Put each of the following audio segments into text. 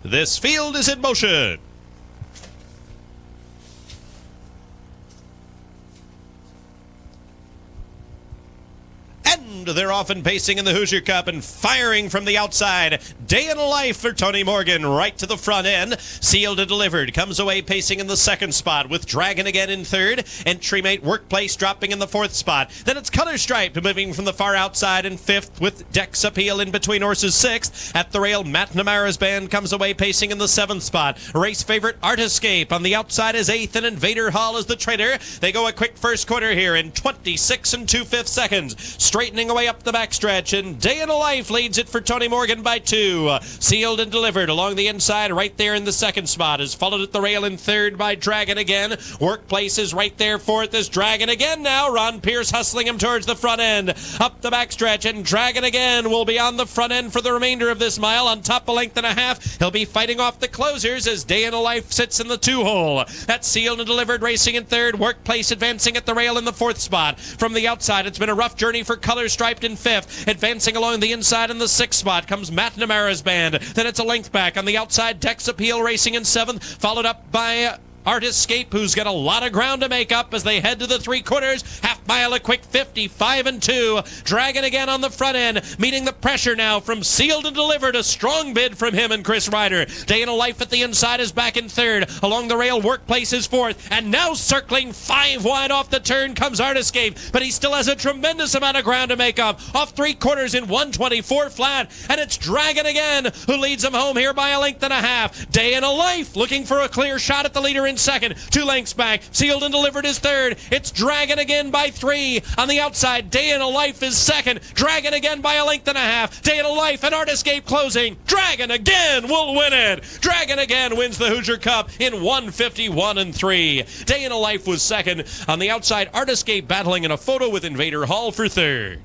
This field is in motion. And they're off and pacing in the Hoosier Cup and firing from the outside. Day in a life for Tony Morgan right to the front end. Sealed and delivered. Comes away pacing in the second spot with Dragon again in third. Entry Mate Workplace dropping in the fourth spot. Then it's Color Striped moving from the far outside in fifth with Dex Appeal in between horses sixth. At the rail, Matt Namara's band comes away pacing in the seventh spot. Race favorite Art Escape on the outside is eighth, and Invader Hall is the trainer. They go a quick first quarter here in 26 2/5 seconds. Straightening away up the backstretch, and Day in a Life leads it for Tony Morgan by 2. Sealed and Delivered along the inside right there in the second spot is followed at the rail in third by Dragon again. Workplace is right there fourth as Dragon again now. Ron Pierce hustling him towards the front end. Up the backstretch, and Dragon again will be on the front end for the remainder of this mile. On top a length and a half. He'll be fighting off the closers as Day in a Life sits in the 2-hole. That's Sealed and Delivered racing in third. Workplace advancing at the rail in the fourth spot. From the outside, it's been a rough journey for Color Striped in fifth. Advancing along the inside in the sixth spot comes Matt Namara's band. Then it's a length back. On the outside, Dex Appeal racing in seventh, followed up by Art Escape, who's got a lot of ground to make up as they head to the three quarters. Half mile, a quick 55 2. Dragon again on the front end, meeting the pressure now from Sealed and Delivered. A strong bid from him and Chris Ryder. Day in a Life at the inside is back in third. Along the rail, Workplace is fourth. And now circling 5 wide off the turn comes Art Escape. But he still has a tremendous amount of ground to make up. Off three quarters in 124 flat. And it's Dragon again who leads him home here by a length and a half. Day in a Life looking for a clear shot at the leader in second. 2 lengths back. Sealed and Delivered is third. It's Dragon again by 3. On the outside, Day in a Life is second. Dragon again by a length and a half. Day in a Life and Art Escape closing. Dragon again will win it. Dragon again wins the Hoosier Cup in 151 3. Day in a Life was second. On the outside, Art Escape battling in a photo with Invader Hall for third.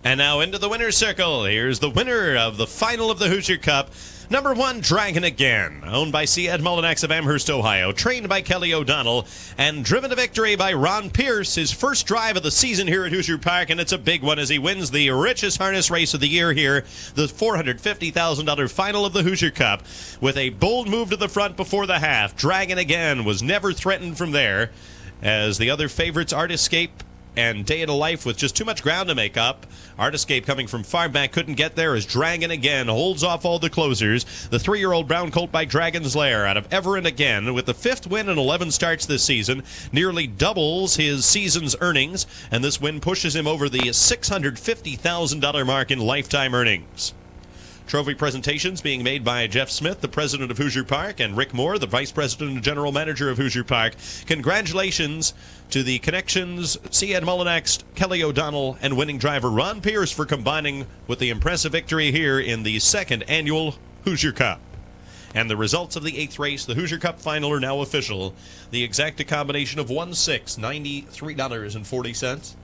And now into the winner's circle. Here's the winner of the final of the Hoosier Cup. Number 1, Dragon Again, owned by C. Ed Mullinax of Amherst, Ohio, trained by Kelly O'Donnell, and driven to victory by Ron Pierce, his first drive of the season here at Hoosier Park, and it's a big one as he wins the richest harness race of the year here, the $450,000 final of the Hoosier Cup, with a bold move to the front before the half. Dragon Again was never threatened from there, as the other favorites, Art Escape and Day in a Life, with just too much ground to make up. Art Escape coming from far back couldn't get there as Dragon Again holds off all the closers. The 3-year-old brown colt by Dragon's Lair out of Ever and Again, with the 5th win and 11 starts this season, nearly doubles his season's earnings, and this win pushes him over the $650,000 mark in lifetime earnings. Trophy presentations being made by Jeff Smith, the president of Hoosier Park, and Rick Moore, the vice president and general manager of Hoosier Park. Congratulations to the Connections, C. Ed Mullinax, Kelly O'Donnell, and winning driver Ron Pierce for combining with the impressive victory here in the 2nd annual Hoosier Cup. And the results of the 8th race, the Hoosier Cup final, are now official. The exacta combination of 1-6, $93.40.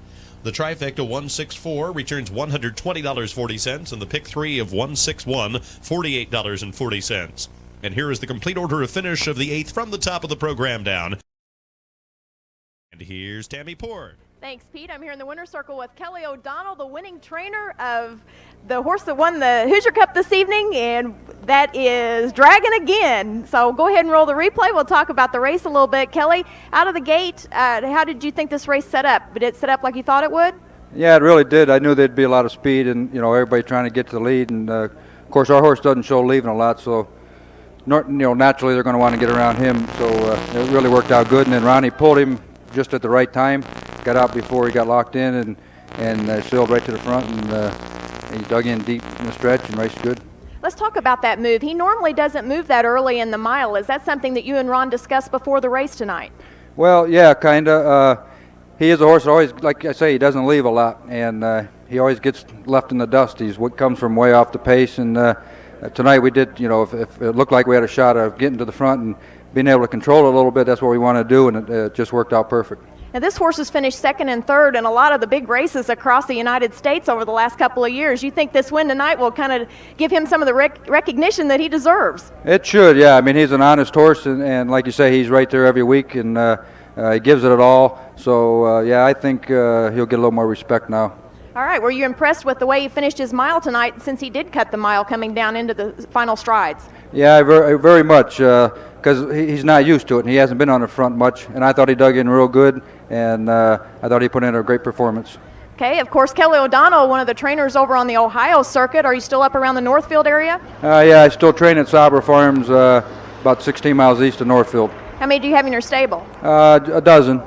The trifecta 164 returns $120.40, and the pick 3 of 161, $48.40. And here is the complete order of finish of the 8th from the top of the program down. And here's Tammy Port. Thanks, Pete. I'm here in the winner's circle with Kelly O'Donnell, the winning trainer of the horse that won the Hoosier Cup this evening, and that is Dragon Again. So go ahead and roll the replay. We'll talk about the race a little bit. Kelly, out of the gate, how did you think this race set up? Did it set up like you thought it would? Yeah, it really did. I knew there'd be a lot of speed and, everybody trying to get to the lead. And, of course, our horse doesn't show leaving a lot, so, naturally they're going to want to get around him. So it really worked out good. And then Ronnie pulled him just at the right time, got out before he got locked in, and sailed right to the front, and he dug in deep in the stretch and raced good. Let's talk about that move. He normally doesn't move that early in the mile. Is that something that you and Ron discussed before the race tonight? Well, yeah, kind of. He is a horse that always, like I say, he doesn't leave a lot, and he always gets left in the dust. He's what comes from way off the pace, and tonight we did, if it looked like we had a shot of getting to the front and being able to control it a little bit, that's what we want to do, and it just worked out perfect. Now, this horse has finished second and third in a lot of the big races across the United States over the last couple of years. You think this win tonight will kind of give him some of the recognition that he deserves? It should, yeah. I mean, he's an honest horse, and like you say, he's right there every week, and he gives it all. So, yeah, I think he'll get a little more respect now. All right. Were you impressed with the way he finished his mile tonight, since he did cut the mile coming down into the final strides? Yeah, very much, because he's not used to it, and he hasn't been on the front much. And I thought he dug in real good, and I thought he put in a great performance. Okay. Of course, Kelly O'Donnell, one of the trainers over on the Ohio circuit. Are you still up around the Northfield area? Yeah, I still train at Sauber Farms, about 16 miles east of Northfield. How many do you have in your stable? A dozen.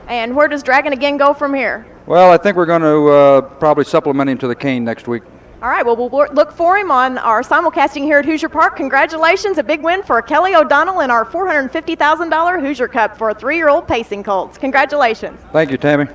And where does Dragon Again go from here? Well, I think we're going to probably supplement him to the cane next week. All right, well, we'll look for him on our simulcasting here at Hoosier Park. Congratulations, a big win for Kelly O'Donnell in our $450,000 Hoosier Cup for a 3-year-old pacing colts. Congratulations. Thank you, Tammy.